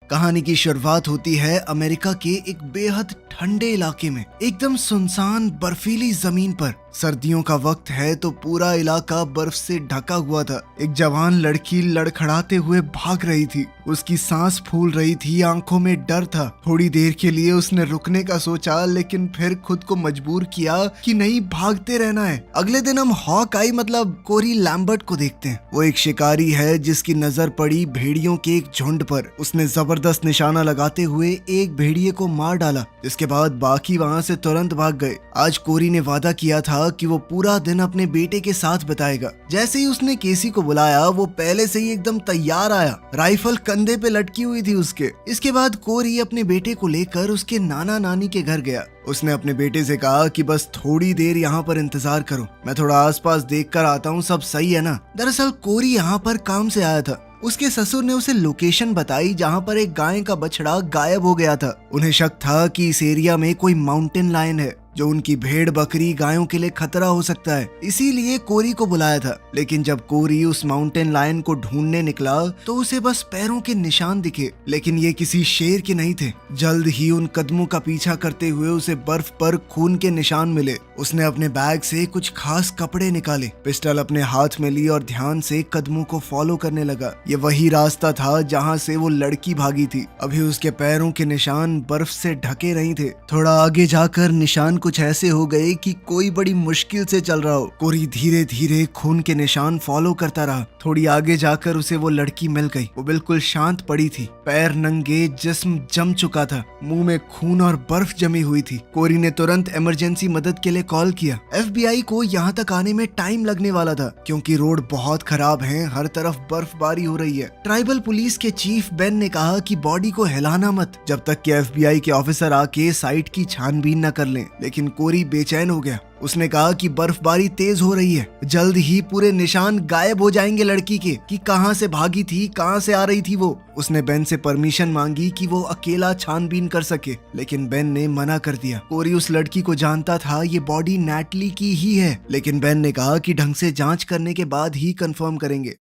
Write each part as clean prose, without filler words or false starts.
कहानी की शुरुआत होती है अमेरिका के एक बेहद ठंडे इलाके में, एकदम सुनसान बर्फीली जमीन पर। सर्दियों का वक्त है तो पूरा इलाका बर्फ से ढका हुआ था। एक जवान लड़की लड़खड़ाते हुए भाग रही थी। उसकी सांस फूल रही थी, आंखों में डर था। थोड़ी देर के लिए उसने रुकने का सोचा, लेकिन फिर खुद को मजबूर किया कि नहीं, भागते रहना है। अगले दिन हम हॉकआई मतलब कोरी लैम्बर्ट को देखते हैं। वो एक शिकारी है जिसकी नजर पड़ी भेड़ियों के एक झुंड पर। उसने जबरदस्त निशाना लगाते हुए एक भेड़िए को मार डाला, जिसके बाद बाकी वहां से तुरंत भाग गए। आज कोरी ने वादा किया था कि वो पूरा दिन अपने बेटे के साथ बिताएगा। जैसे ही उसने केसी को बुलाया, वो पहले से ही एकदम तैयार आया। राइफल कंधे पे लटकी हुई थी उसके। इसके बाद कोरी अपने बेटे को लेकर उसके नाना नानी के घर गया। उसने अपने बेटे से कहा कि बस थोड़ी देर यहाँ पर इंतजार करो, मैं थोड़ा आसपास देख कर आता हूँ, सब सही है ना। दरअसल कोरी यहाँ पर काम से आया था। उसके ससुर ने उसे लोकेशन बताई जहाँ पर एक गाय का बछड़ा गायब हो गया था। उन्हें शक था कि इस एरिया में कोई माउंटेन लायन है जो उनकी भेड़ बकरी गायों के लिए खतरा हो सकता है, इसीलिए कोरी को बुलाया था। लेकिन जब कोरी उस माउंटेन लायन को ढूंढने निकला तो उसे बस पैरों के निशान दिखे, लेकिन ये किसी शेर के नहीं थे। जल्द ही उन कदमों का पीछा करते हुए उसे बर्फ पर खून के निशान मिले। उसने अपने बैग से कुछ खास कपड़े निकाले, पिस्टल अपने हाथ में ली और ध्यान से कदमों को फॉलो करने लगा। ये वही रास्ता था जहाँ से वो लड़की भागी थी। अभी उसके पैरों के निशान बर्फ से ढके नहीं थे। थोड़ा आगे जाकर निशान कुछ ऐसे हो गए कि कोई बड़ी मुश्किल से चल रहा हो। कोरी धीरे धीरे खून के निशान फॉलो करता रहा। थोड़ी आगे जाकर उसे वो लड़की मिल गई। वो बिल्कुल शांत पड़ी थी, पैर नंगे, जिस्म जम चुका था, मुंह में खून और बर्फ जमी हुई थी। कोरी ने तुरंत इमरजेंसी मदद के लिए कॉल किया। FBI को यहाँ तक आने में टाइम लगने वाला था क्योंकि रोड बहुत खराब है, हर तरफ बर्फबारी हो रही है। ट्राइबल पुलिस के चीफ बेन ने कहा कि बॉडी को हिलाना मत जब तक कि FBI के ऑफिसर आके साइट की छानबीन न कर लें। लेकिन कोरी बेचैन हो गया। उसने कहा कि बर्फबारी तेज हो रही है, जल्द ही पूरे निशान गायब हो जाएंगे लड़की के, कि कहां से भागी थी, कहां से आ रही थी वो। उसने बेन से परमिशन मांगी कि वो अकेला छानबीन कर सके, लेकिन बेन ने मना कर दिया। कोरी उस लड़की को जानता था, ये बॉडी नैटली की ही है, लेकिन बेन ने कहा कि ढंग से जांच करने के बाद ही कंफर्म करेंगे।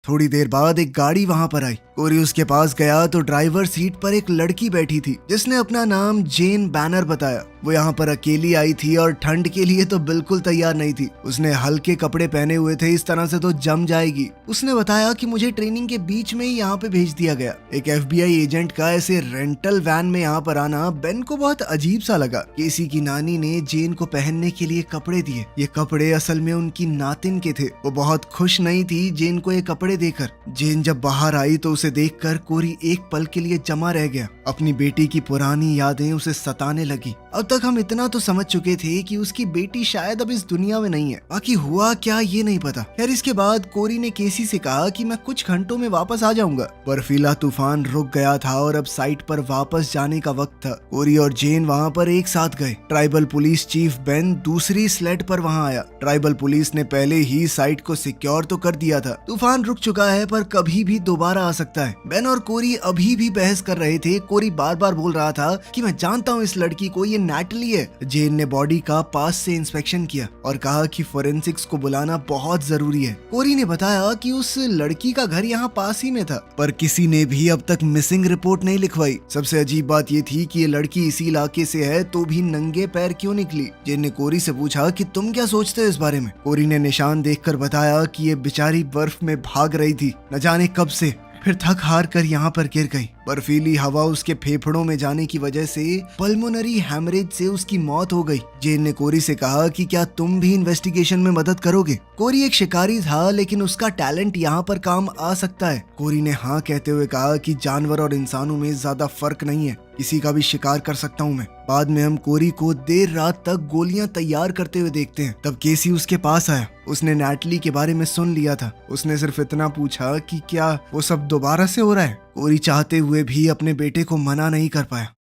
थोड़ी देर बाद एक गाड़ी वहां पर आई। कोरी उसके पास गया तो ड्राइवर सीट पर एक लड़की बैठी थी जिसने अपना नाम जेन बैनर बताया। वो यहाँ पर अकेली आई थी और ठंड के लिए तो बिल्कुल तैयार नहीं थी। उसने हल्के कपड़े पहने हुए थे, इस तरह से तो जम जाएगी। उसने बताया कि मुझे ट्रेनिंग के बीच में ही यहाँ पे भेज दिया गया। एक FBI एजेंट का ऐसे रेंटल वैन में यहाँ पर आना बेन को बहुत अजीब सा लगा। केसी की नानी ने जेन को पहनने के लिए कपड़े दिए। ये कपड़े असल में उनकी नातिन के थे। वो बहुत खुश नहीं थी जेन को ये कपड़े देकर। जेन जब बाहर आई तो उसे देखकर कोरी एक पल के लिए जमा रह गया। अपनी बेटी की पुरानी यादें उसे सताने लगी। अब तक हम इतना तो समझ चुके थे कि उसकी बेटी शायद अब इस दुनिया में नहीं है, बाकी हुआ क्या ये नहीं पता। खैर, इसके बाद कोरी ने केसी से कहा कि मैं कुछ घंटों में वापस आ जाऊंगा। बर्फीला तूफान रुक गया था और अब साइट पर वापस जाने का वक्त था। कोरी और जेन वहाँ पर एक साथ गए। ट्राइबल पुलिस चीफ बेन दूसरी स्लेड पर वहाँ आया। ट्राइबल पुलिस ने पहले ही साइट को सिक्योर तो कर दिया था। तूफान रुक चुका है पर कभी भी दोबारा आ सकता है। बेन और कोरी अभी भी बहस कर रहे थे। कोरी बार बार बोल रहा था कि मैं जानता हूँ इस लड़की को, ये नैटली है। जेन ने बॉडी का पास से इंस्पेक्शन किया और कहा कि फोरेंसिक्स को बुलाना बहुत जरूरी है। कोरी ने बताया कि उस लड़की का घर यहाँ पास ही में था, पर किसी ने भी अब तक मिसिंग रिपोर्ट नहीं लिखवाई। सबसे अजीब बात ये थी कि ये लड़की इसी इलाके से है तो भी नंगे पैर क्यों निकली। जेन ने कोरी से पूछा कि तुम क्या सोचते हो इस बारे में। कोरी ने निशान देखकर बताया कि ये बेचारी बर्फ में भाग रही थी, न जाने कब से, फिर थक हार कर यहाँ पर गिर गई। बर्फीली हवा उसके फेफड़ों में जाने की वजह से पल्मोनरी हैमरेज से उसकी मौत हो गई। जेन ने कोरी से कहा कि क्या तुम भी इन्वेस्टिगेशन में मदद करोगे। कोरी एक शिकारी था, लेकिन उसका टैलेंट यहाँ पर काम आ सकता है। कोरी ने हाँ कहते हुए कहा कि जानवर और इंसानों में ज्यादा फर्क नहीं है, किसी का भी शिकार कर सकता हूँ मैं। बाद में हम कोरी को देर रात तक गोलियां तैयार करते हुए देखते हैं। तब केसी उसके पास आया। उसने नैटली के बारे में सुन लिया था। उसने सिर्फ इतना पूछा कि क्या वो सब दोबारा से हो रहा है। कोरी चाहते हुए भी अपने बेटे को मना नहीं कर पाया।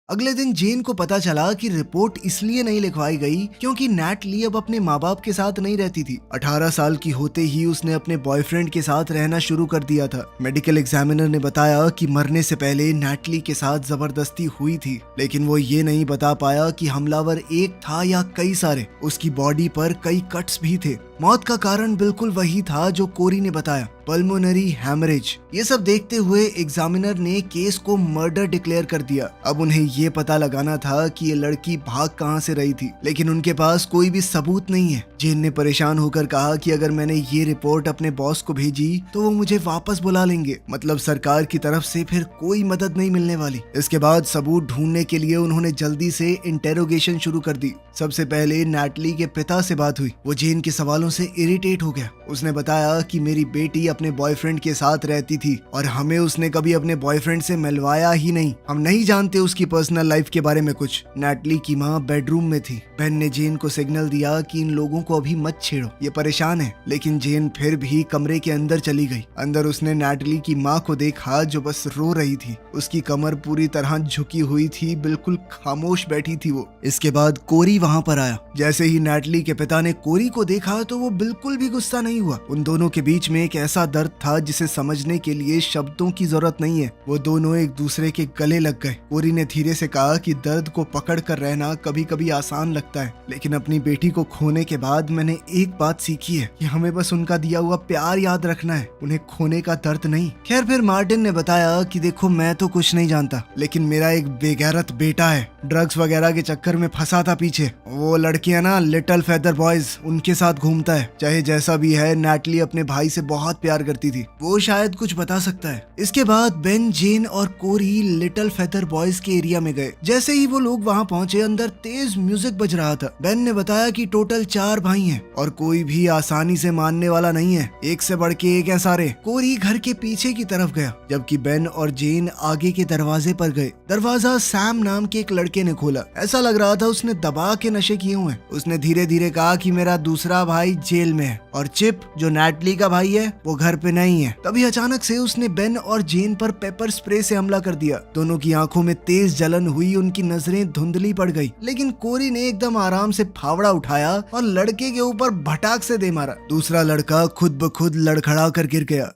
अगले दिन जेन को पता चला कि रिपोर्ट इसलिए नहीं लिखवाई गई क्योंकि नैटली अब अपने माँ बाप के साथ नहीं रहती थी। 18 साल की होते ही उसने अपने बॉयफ्रेंड के साथ रहना शुरू कर दिया था। मेडिकल एग्जामिनर ने बताया कि मरने से पहले नैटली के साथ जबरदस्ती हुई थी, लेकिन वो ये नहीं बता पाया कि हमलावर एक था या कई सारे। उसकी बॉडी पर कई कट्स भी थे। मौत का कारण बिल्कुल वही था जो कोरी ने बताया, पल्मोनरी हैमरेज। ये सब देखते हुए एग्जामिनर ने केस को मर्डर डिक्लेयर कर दिया। अब उन्हें ये पता लगाना था कि ये लड़की भाग कहाँ से रही थी, लेकिन उनके पास कोई भी सबूत नहीं है। जेन ने परेशान होकर कहा कि अगर मैंने ये रिपोर्ट अपने बॉस को भेजी तो वो मुझे वापस बुला लेंगे, मतलब सरकार की तरफ से फिर कोई मदद नहीं मिलने वाली। इसके बाद सबूत ढूंढने के लिए उन्होंने जल्दी से इंटेरोगेशन शुरू कर दी। सबसे पहले नैटली के पिता से बात हुई। वो जेन के सवालों से इरिटेट हो गया। उसने बताया कि मेरी बेटी अपने बॉयफ्रेंड के साथ रहती थी और हमें उसने कभी अपने बॉयफ्रेंड से मिलवाया ही नहीं। हम नहीं जानते उसकी पर्सनल लाइफ के बारे में कुछ। नैटली की माँ बेडरूम में थी। बेन ने जेन को सिग्नल दिया कि इन लोगों को अभी मत छेड़ो, ये परेशान है। लेकिन जेन फिर भी कमरे के अंदर चली गई। अंदर उसने नैटली की माँ को देखा जो बस रो रही थी। उसकी कमर पूरी तरह झुकी हुई थी, बिल्कुल खामोश बैठी थी वो। इसके बाद कोरी वहाँ पर आया। जैसे ही नैटली के पिता ने कोरी को देखा तो वो बिल्कुल भी गुस्सा नहीं हुआ। उन दोनों के बीच में एक ऐसा दर्द था जिसे समझने के लिए शब्दों की जरूरत नहीं है। वो दोनों एक दूसरे के गले लग गए। कोरी ने धीरे से कहा कि दर्द को पकड़ कर रहना कभी कभी आसान लगता है, लेकिन अपनी बेटी को खोने के बाद मैंने एक बात सीखी है कि हमें बस उनका दिया हुआ प्यार याद रखना है, उन्हें खोने का दर्द नहीं। खैर फिर मार्टिन ने बताया कि देखो मैं तो कुछ नहीं जानता, लेकिन मेरा एक बेगैरत बेटा है, ड्रग्स वगैरह के चक्कर में फंसा था पीछे। वो लड़कियां ना लिटिल फेदर बॉयज, उनके साथ घूमता है। चाहे जैसा भी है, नैटली अपने भाई से बहुत प्यार करती थी। वो शायद कुछ बता सकता है। इसके बाद बेन, जेन और कोरी लिटिल फेदर बॉयज के एरिया में गए। जैसे ही वो लोग वहाँ पहुँचे, अंदर तेज म्यूजिक बज रहा था। बेन ने बताया कि टोटल 4 भाई हैं और कोई भी आसानी से मानने वाला नहीं है, एक से बढ़ के एक है सारे। कोरी घर के पीछे की तरफ गया, जबकि बेन और जेन आगे के दरवाजे पर गए। दरवाजा सैम नाम के एक लड़के ने खोला। ऐसा लग रहा था उसने दबा के नशे किए हुए। उसने धीरे धीरे कहा कि मेरा दूसरा भाई जेल में है और चिप जो नैटली का भाई है वो घर पे नहीं है। तभी अचानक से उसने बेन और जेन पर पेपर स्प्रे से हमला कर दिया। दोनों की आंखों में तेज जलन हुई, उनकी नजरें धुंधली पड़ गई। लेकिन कोरी ने एकदम आराम से फावड़ा उठाया और लड़के के ऊपर भटाक से दे मारा। दूसरा लड़का खुद ब खुद लड़खड़ा कर गिर गया।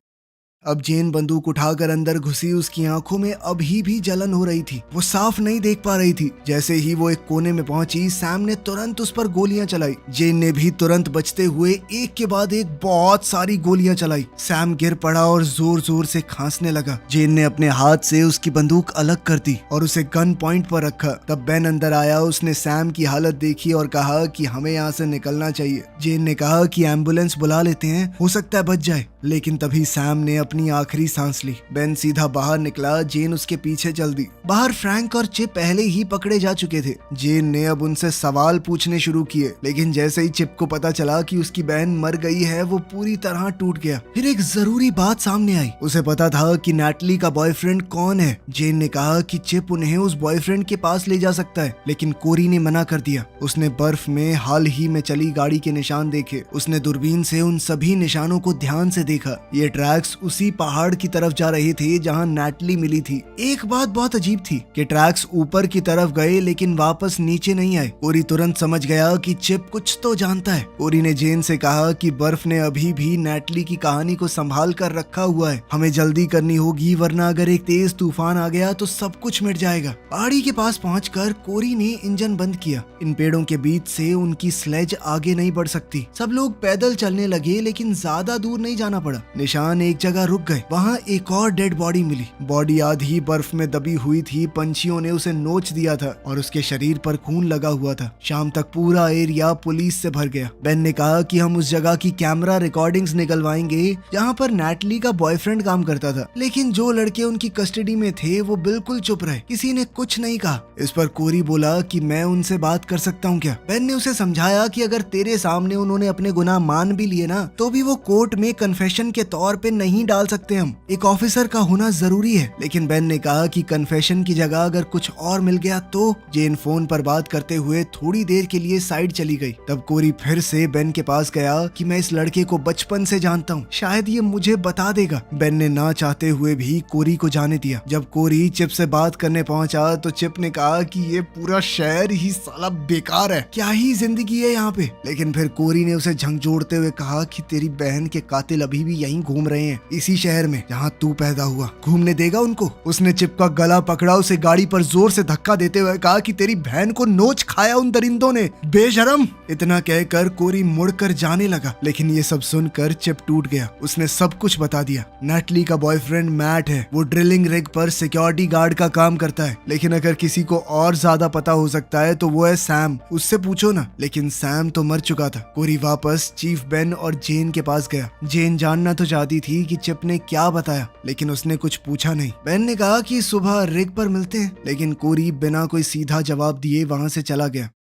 अब जेन बंदूक उठाकर अंदर घुसी। उसकी आंखों में अभी भी जलन हो रही थी, वो साफ नहीं देख पा रही थी। जैसे ही वो एक कोने में पहुंची, सैम ने तुरंत उस पर गोलियां चलाई। जेन ने भी तुरंत बचते हुए एक के बाद एक बहुत सारी गोलियां चलाई। सैम गिर पड़ा और जोर जोर से खांसने लगा। जेन ने अपने हाथ से उसकी बंदूक अलग कर दी और उसे गन पॉइंट पर रखा। तब बेन अंदर आया। उसने सैम की हालत देखी और कहा कि हमें यहाँ से निकलना चाहिए। जेन ने कहा कि एम्बुलेंस बुला लेते हैं, हो सकता है बच जाए। लेकिन तभी सैम ने अपनी आखिरी सांस ली। बेन सीधा बाहर निकला। जेन उसके पीछे चल दी। बाहर फ्रैंक और चिप पहले ही पकड़े जा चुके थे। जेन ने अब उनसे सवाल पूछने शुरू किए, लेकिन जैसे ही चिप को पता चला कि उसकी बहन मर गई है, वो पूरी तरह टूट गया। फिर एक जरूरी बात सामने आई। उसे पता था कि नैटली का बॉयफ्रेंड कौन है। जेन ने कहा कि चिप उन्हें उस बॉयफ्रेंड के पास ले जा सकता है, लेकिन कोरी ने मना कर दिया। उसने बर्फ में हाल ही में चली गाड़ी के निशान देखे। उसने दूरबीन से उन सभी निशानों को ध्यान से देखा। ये ट्रैक्स उसी पहाड़ की तरफ जा रहे थे जहां नैटली मिली थी। एक बात बहुत अजीब थी कि ट्रैक्स ऊपर की तरफ गए लेकिन वापस नीचे नहीं आए। कोरी तुरंत समझ गया कि चिप कुछ तो जानता है। कोरी ने जेन से कहा कि बर्फ ने अभी भी नैटली की कहानी को संभाल कर रखा हुआ है। हमें जल्दी करनी होगी, वरना अगर एक तेज तूफान आ गया तो सब कुछ मिट जाएगा। पहाड़ी के पास पहुंचकर कोरी ने इंजन बंद किया। इन पेड़ों के बीच से उनकी स्लेज आगे नहीं बढ़ सकती। सब लोग पैदल चलने लगे, लेकिन ज्यादा दूर नहीं जाना पड़ा। निशान एक जगह रुक गए। वहाँ एक और डेड बॉडी मिली। बॉडी आधी बर्फ में दबी हुई थी। पंछियों ने उसे नोच दिया था और उसके शरीर पर खून लगा हुआ था। शाम तक पूरा एरिया पुलिस से भर गया। बेन ने कहा कि हम उस जगह की कैमरा रिकॉर्डिंग्स निकलवाएंगे जहाँ पर नैटली का बॉयफ्रेंड काम करता था। लेकिन जो लड़के उनकी कस्टडी में थे वो बिल्कुल चुप रहे, किसी ने कुछ नहीं कहा। इस पर कोरी बोला कि मैं उनसे बात कर सकता हूँ क्या। बेन ने उसे समझाया कि अगर तेरे सामने उन्होंने अपने गुनाह मान भी लिए ना, तो भी वो कोर्ट में कन्फेशन के तौर पे नहीं डाल सकते। हम एक ऑफिसर का होना जरूरी है। लेकिन बेन ने कहा कि कन्फेशन की जगह अगर कुछ और मिल गया तो। जेन फोन पर बात करते हुए थोड़ी देर के लिए साइड चली गई। तब कोरी फिर से बेन के पास गया कि मैं इस लड़के को बचपन से जानता हूँ, शायद ये मुझे बता देगा। बेन ने ना चाहते हुए भी कोरी को जाने दिया। जब कोरी चिप से बात करने पहुंचा तो चिप ने कहा कि ये पूरा शहर ही साला बेकार है, क्या ही जिंदगी है यहाँ पे। लेकिन फिर कोरी ने उसे झंझोड़ते हुए कहा कि तेरी बहन के कातिल अभी भी यहीं घूम रहे हैं, इसी शहर में जहाँ तू पैदा हुआ, घूमने देगा उनको? उसने चिप का गला पकड़ा, उसे गाड़ी पर जोर से धक्का देते हुए कहा कि तेरी बहन को नोच खाया उन दरिंदों ने, बेशरम। इतना कहकर कोरी मुड़कर जाने लगा, लेकिन ये सब सुनकर चिप टूट गया। उसने सब कुछ बता दिया। नैटली का बॉयफ्रेंड मैट है, वो ड्रिलिंग रिग पर सिक्योरिटी गार्ड का काम करता है, लेकिन अगर किसी को और ज्यादा पता हो सकता है तो वो है सैम, उससे पूछो ना। लेकिन सैम तो मर चुका था। कोरी वापस चीफ बेन और जेन के पास गया। जेन जानना तो चाहती थी कि चिप ने क्या बताया, लेकिन उसने कुछ पूछा नहीं। बेन ने कहा कि सुबह रिग पर मिलते हैं, लेकिन कोरी बिना कोई सीधा जवाब दिए वहां से चला गया।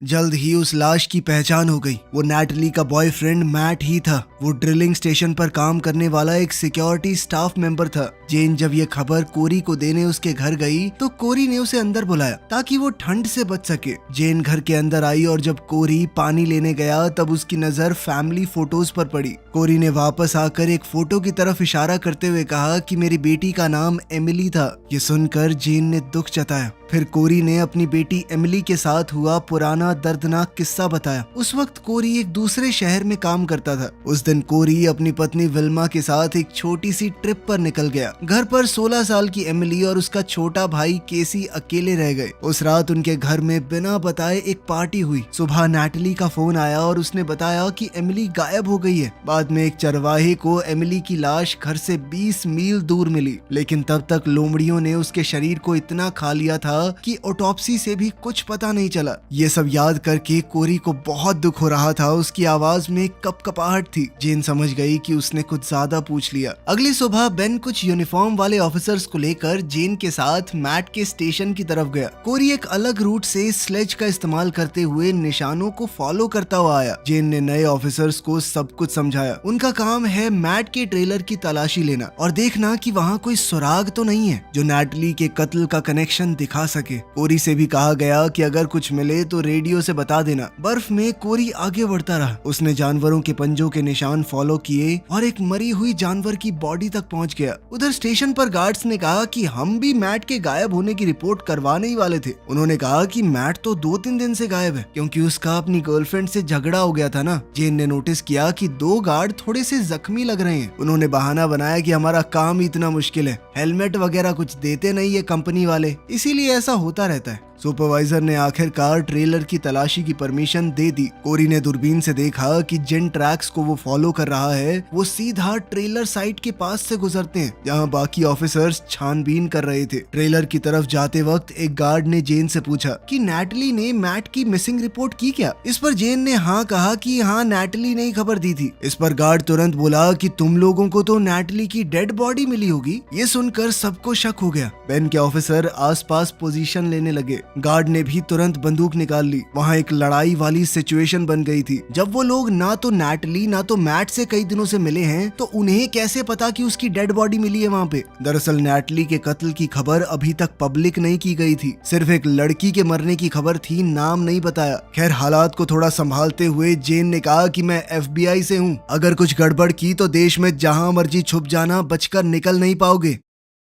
जल्द ही उस लाश की पहचान हो गई। वो नैटली का बॉयफ्रेंड मैट ही था। वो ड्रिलिंग स्टेशन पर काम करने वाला एक सिक्योरिटी स्टाफ मेंबर था। जेन जब ये खबर कोरी को देने उसके घर गई तो कोरी ने उसे अंदर बुलाया ताकि वो ठंड से बच सके। जेन घर के अंदर आई और जब कोरी पानी लेने गया तब उसकी नजर फैमिली फोटोज पर पड़ी। कोरी ने वापस आकर एक फोटो की तरफ इशारा करते हुए कहा कि मेरी बेटी का नाम एमिली था। ये सुनकर जेन ने दुख जताया। फिर कोरी ने अपनी बेटी एमिली के साथ हुआ पुराना दर्दनाक किस्सा बताया। उस वक्त कोरी एक दूसरे शहर में काम करता था। उस दिन कोरी अपनी पत्नी विल्मा के साथ एक छोटी सी ट्रिप पर निकल गया। घर पर 16 साल की एमिली और उसका छोटा भाई केसी अकेले रह गए। उस रात उनके घर में बिना बताए एक पार्टी हुई। सुबह नैटली का फोन आया और उसने बताया कि एमिली गायब हो गई है। बाद में एक चरवाहे को एमिली की लाश घर से 20 मील दूर मिली, लेकिन तब तक लोमड़ियों ने उसके शरीर को इतना खा लिया था कि ऑटोप्सी से भी कुछ पता नहीं चला। ये सब याद करके कोरी को बहुत दुख हो रहा था। उसकी आवाज में कपकपाहट थी। जेन समझ गई कि उसने कुछ ज्यादा पूछ लिया। अगली सुबह बेन कुछ यूनिफॉर्म वाले ऑफिसर्स को लेकर जेन के साथ मैट के स्टेशन की तरफ गया। कोरी एक अलग रूट से स्लेज का इस्तेमाल करते हुए निशानों को फॉलो करता हुआ आया। जेन ने नए ऑफिसर्स को सब कुछ समझाया। उनका काम है मैट के ट्रेलर की तलाशी लेना और देखना कि वहाँ कोई सुराग तो नहीं है जो नैटली के कत्ल का कनेक्शन दिखा सके। कोरी से भी कहा गया कि अगर कुछ मिले तो रेडियो से बता देना। बर्फ में कोरी आगे बढ़ता रहा। उसने जानवरों के पंजों के निशान फॉलो किए और एक मरी हुई जानवर की बॉडी तक पहुंच गया। उधर स्टेशन पर गार्ड्स ने कहा कि हम भी मैट के गायब होने की रिपोर्ट करवाने ही वाले थे। उन्होंने कहा कि मैट तो 2-3 दिन से गायब है क्योंकि उसका अपनी गर्लफ्रेंड से झगड़ा हो गया था ना। जेन ने नोटिस किया कि 2 गार्ड थोड़े से जख्मी लग रहे हैं। उन्होंने बहाना बनाया कि हमारा काम ही इतना मुश्किल है, हेलमेट वगैरह कुछ देते नहीं है कंपनी वाले, इसीलिए ऐसा होता रहता है। सुपरवाइजर ने आखिरकार ट्रेलर की तलाशी की परमिशन दे दी। कोरी ने दूरबीन से देखा कि जिन ट्रैक्स को वो फॉलो कर रहा है वो सीधा ट्रेलर साइट के पास से गुजरते हैं जहां बाकी ऑफिसर्स छानबीन कर रहे थे। ट्रेलर की तरफ जाते वक्त एक गार्ड ने जेन से पूछा कि नैटली ने मैट की मिसिंग रिपोर्ट की क्या। इस पर जेन ने हाँ कहा कि हाँ, नैटली ने ही खबर दी थी। इस पर गार्ड तुरंत बोला कि तुम लोगों को तो नैटली की डेड बॉडी मिली होगी। ये सुनकर सबको शक हो गया। बेन के ऑफिसर आसपास पोजीशन लेने लगे। गार्ड ने भी तुरंत बंदूक निकाल ली। वहाँ एक लड़ाई वाली सिचुएशन बन गई थी। जब वो लोग ना तो नैटली ना तो मैट से कई दिनों से मिले हैं तो उन्हें कैसे पता कि उसकी डेड बॉडी मिली है वहाँ पे। दरअसल नैटली के कत्ल की खबर अभी तक पब्लिक नहीं की गई थी। सिर्फ एक लड़की के मरने की खबर थी, नाम नहीं बताया। खैर, हालात को थोड़ा संभालते हुए जेन ने कहा कि मैं FBI से हूँ, अगर कुछ गड़बड़ की तो देश में जहाँ मर्जी छुप जाना, बचकर निकल नहीं पाओगे।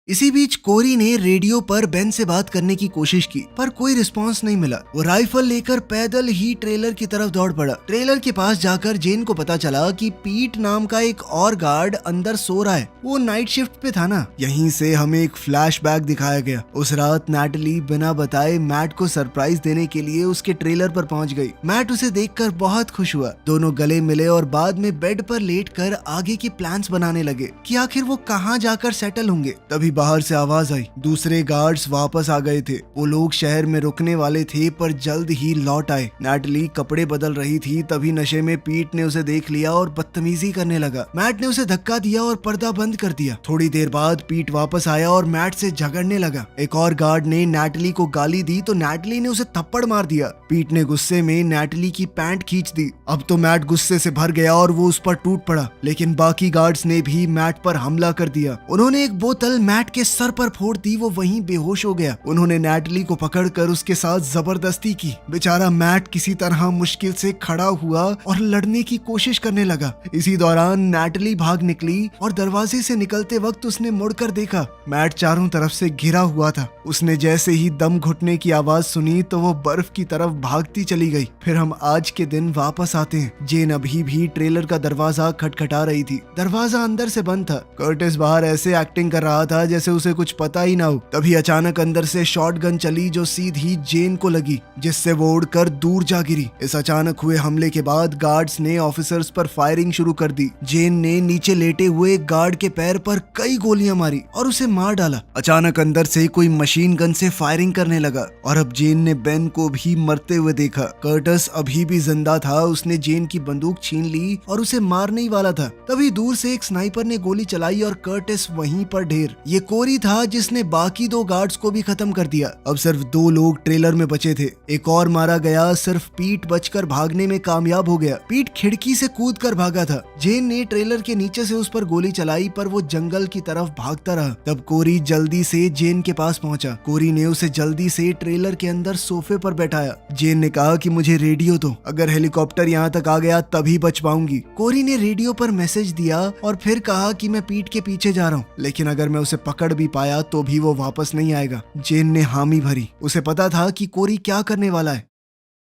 इसी बीच कोरी ने रेडियो पर बेन से बात करने की कोशिश की पर कोई रिस्पांस नहीं मिला। वो राइफल लेकर पैदल ही ट्रेलर की तरफ दौड़ पड़ा। ट्रेलर के पास जाकर जेन को पता चला कि पीट नाम का एक और गार्ड अंदर सो रहा है। वो नाइट शिफ्ट पे था ना। यहीं से हमें एक फ्लैशबैक दिखाया गया। उस रात नैटली बिना बताए मैट को सरप्राइज देने के लिए उसके ट्रेलर पर पहुंच गई। मैट उसे देखकर बहुत खुश हुआ। दोनों गले मिले और बाद में बेड पर लेटकर आगे के प्लान्स बनाने लगे कि आखिर वो कहाँ जाकर सेटल होंगे। तभी बाहर से आवाज आई। दूसरे गार्ड्स वापस आ गए थे। वो लोग शहर में रुकने वाले थे पर जल्द ही लौट आए। नैटली कपड़े बदल रही थी, तभी नशे में पीट ने उसे देख लिया और बदतमीजी करने लगा। मैट ने उसे धक्का दिया और पर्दा बंद कर दिया। थोड़ी देर बाद पीट वापस आया और मैट से झगड़ने लगा। एक और गार्ड ने नैटली को गाली दी तो नैटली ने उसे थप्पड़ मार दिया। पीट ने गुस्से में नैटली की पैंट खींच दी। अब तो मैट गुस्से से भर गया और वो उस पर टूट पड़ा, लेकिन बाकी गार्ड्स ने भी मैट पर हमला कर दिया। उन्होंने एक बोतल मैट मैट के सर पर फोड़ दी, वो वहीं बेहोश हो गया। उन्होंने नैटली को पकड़कर उसके साथ जबरदस्ती की। बेचारा मैट किसी तरह मुश्किल से खड़ा हुआ और लड़ने की कोशिश करने लगा। इसी दौरान नैटली भाग निकली और दरवाजे से निकलते वक्त उसने मुड़कर देखा, मैट चारों तरफ से घिरा हुआ था। उसने जैसे ही दम घुटने की आवाज सुनी तो वो बर्फ की तरफ भागती चली गई। फिर हम आज के दिन वापस आते हैं। जेन अभी भी ट्रेलर का दरवाजा खटखटा रही थी। दरवाजा अंदर से बंद था। कर्टिस बाहर ऐसे एक्टिंग कर रहा था जैसे उसे कुछ पता ही ना हो। तभी अचानक अंदर से शॉटगन चली जो सीधी जेन को लगी, जिससे वो उड़कर दूर जा गिरी। इस अचानक हुए हमले के बाद गार्ड्स ने ऑफिसर्स पर फायरिंग शुरू कर दी। जेन ने नीचे लेटे हुए गार्ड के पैर पर कई गोलियां मारी और उसे मार डाला। अचानक अंदर से कोई मशीन गन से फायरिंग करने लगा और अब जेन ने बेन को भी मरते हुए देखा। कर्टिस अभी भी जिंदा था। उसने जेन की बंदूक छीन ली और उसे मारने ही वाला था। तभी दूर से एक स्नाइपर ने गोली चलाई और कर्टिस वहीं पर ढेर। ये कोरी था जिसने बाकी 2 गार्ड्स को भी खत्म कर दिया। अब सिर्फ 2 लोग ट्रेलर में बचे थे। एक और मारा गया। सिर्फ पीट बचकर भागने में कामयाब हो गया। पीट खिड़की से कूद कर भागा था। जेन ने ट्रेलर के नीचे से उस पर गोली चलाई पर वो जंगल की तरफ भागता रहा। तब कोरी जल्दी से जेन के पास पहुंचा। कोरी ने उसे जल्दी से ट्रेलर के अंदर सोफे पर बैठाया। जेन ने कहा कि मुझे रेडियो दो, अगर हेलीकॉप्टर यहाँ तक आ गया तभी बच पाऊंगी। कोरी ने रेडियो पर मैसेज दिया और फिर कहा कि मैं पीट के पीछे जा रहा हूँ, लेकिन अगर मैं उसे पकड़ भी पाया तो भी वो वापस नहीं आएगा। जेन ने हामी भरी। उसे पता था कि कोरी क्या करने वाला है।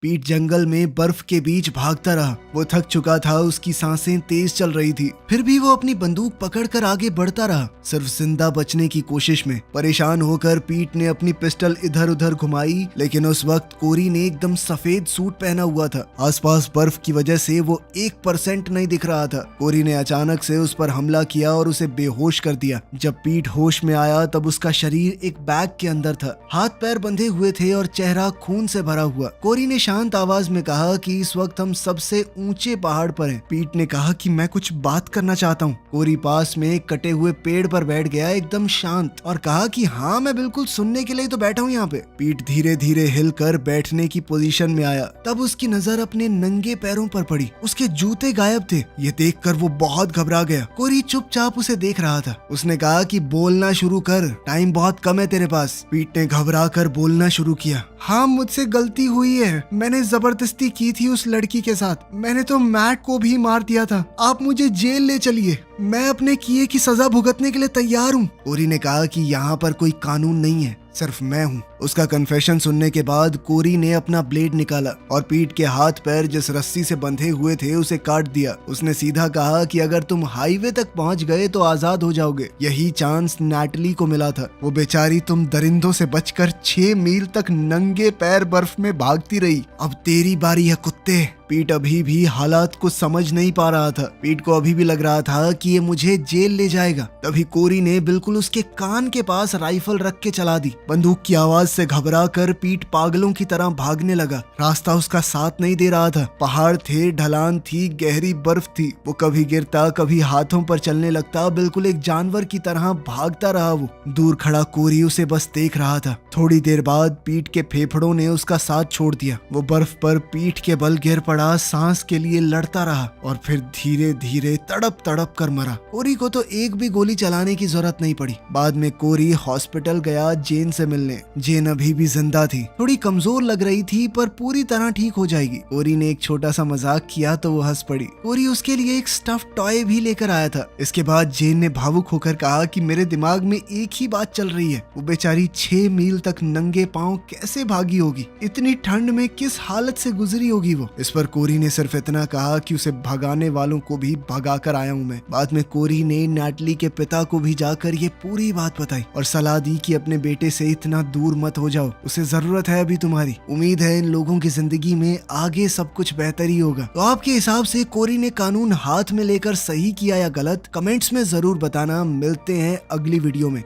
पीट जंगल में बर्फ के बीच भागता रहा। वो थक चुका था। उसकी सांसें तेज चल रही थी। फिर भी वो अपनी बंदूक पकड़कर आगे बढ़ता रहा, सिर्फ जिंदा बचने की कोशिश में। परेशान होकर पीट ने अपनी पिस्टल इधर उधर घुमाई, लेकिन उस वक्त कोरी ने एकदम सफेद सूट पहना हुआ था। आसपास बर्फ की वजह से वो 1% नहीं दिख रहा था। कोरी ने अचानक से उस पर हमला किया और उसे बेहोश कर दिया। जब पीट होश में आया तब उसका शरीर एक बैग के अंदर था। हाथ पैर बंधे हुए थे और चेहरा खून से भरा हुआ। कोरी ने शांत आवाज में कहा कि इस वक्त हम सबसे ऊंचे पहाड़ पर हैं। पीट ने कहा कि मैं कुछ बात करना चाहता हूँ। कोरी पास में एक कटे हुए पेड़ पर बैठ गया एकदम शांत और कहा कि हाँ, मैं बिल्कुल सुनने के लिए तो बैठा हूँ यहाँ पे। पीट धीरे धीरे हिलकर बैठने की पोजीशन में आया। तब उसकी नजर अपने नंगे पैरों पर पड़ी। उसके जूते गायब थे। ये देखकर वो बहुत घबरा गया। कोरी चुपचाप उसे देख रहा था। उसने कहा कि बोलना शुरू कर, टाइम बहुत कम है तेरे पास। पीट ने घबरा कर बोलना शुरू किया। हाँ, मुझसे गलती हुई है। मैंने जबरदस्ती की थी उस लड़की के साथ। मैंने तो मैट को भी मार दिया था। आप मुझे जेल ले चलिए। मैं अपने किए की सजा भुगतने के लिए तैयार हूँ। कोरी ने कहा कि यहाँ पर कोई कानून नहीं है, सिर्फ मैं हूँ। उसका कन्फेशन सुनने के बाद कोरी ने अपना ब्लेड निकाला और पीट के हाथ पैर जिस रस्सी से बंधे हुए थे उसे काट दिया। उसने सीधा कहा कि अगर तुम हाईवे तक पहुंच गए तो आजाद हो जाओगे। यही चांस नैटली को मिला था। वो बेचारी तुम दरिंदों से बचकर 6 मील तक नंगे पैर बर्फ में भागती रही। अब तेरी बारी है कुत्ते। पीट अभी भी हालात को समझ नहीं पा रहा था। पीट को अभी भी लग रहा था कि ये मुझे जेल ले जाएगा। तभी कोरी ने बिल्कुल उसके कान के पास राइफल रख के चला दी। बंदूक की आवाज से घबरा कर पीट पागलों की तरह भागने लगा। रास्ता उसका साथ नहीं दे रहा था। पहाड़ थे, ढलान थी, गहरी बर्फ थी। वो कभी गिरता, कभी हाथों पर चलने लगता। बिल्कुल एक जानवर की तरह भागता रहा। वो दूर खड़ा कोरी उसे बस देख रहा था। थोड़ी देर बाद पीट के फेफड़ों ने उसका साथ छोड़ दिया। वो बर्फ पर पीठ के बल गिर पड़ा, सांस के लिए लड़ता रहा और फिर धीरे धीरे तड़प तड़प कर मरा। कोरी को तो एक भी गोली चलाने की जरूरत नहीं पड़ी। बाद में कोरी हॉस्पिटल गया जेन से मिलने। जेन अभी भी जिंदा थी। थोड़ी कमजोर लग रही थी पर पूरी तरह ठीक हो जाएगी। कोरी ने एक छोटा सा मजाक किया तो वो हंस पड़ी। कोरी उसके लिए एक स्टफ टॉय भी लेकर आया था। इसके बाद जेन ने भावुक होकर कहा कि मेरे दिमाग में एक ही बात चल रही है, वो बेचारी 6 मील तक नंगे पांव कैसे भागी होगी, इतनी ठंड में किस हालत से गुजरी होगी वो। इस पर कोरी ने सिर्फ इतना कहा कि उसे भगाने वालों को भी भगा कर आया हूँ मैं। बाद में कोरी ने नैटली के पिता को भी जाकर ये पूरी बात बताई और सलाह दी कि अपने बेटे से इतना दूर मत हो जाओ, उसे जरूरत है अभी तुम्हारी। उम्मीद है इन लोगों की जिंदगी में आगे सब कुछ बेहतर ही होगा। तो आपके हिसाब से कोरी ने कानून हाथ में लेकर सही किया या गलत, कमेंट्स में जरूर बताना। मिलते हैं अगली वीडियो में।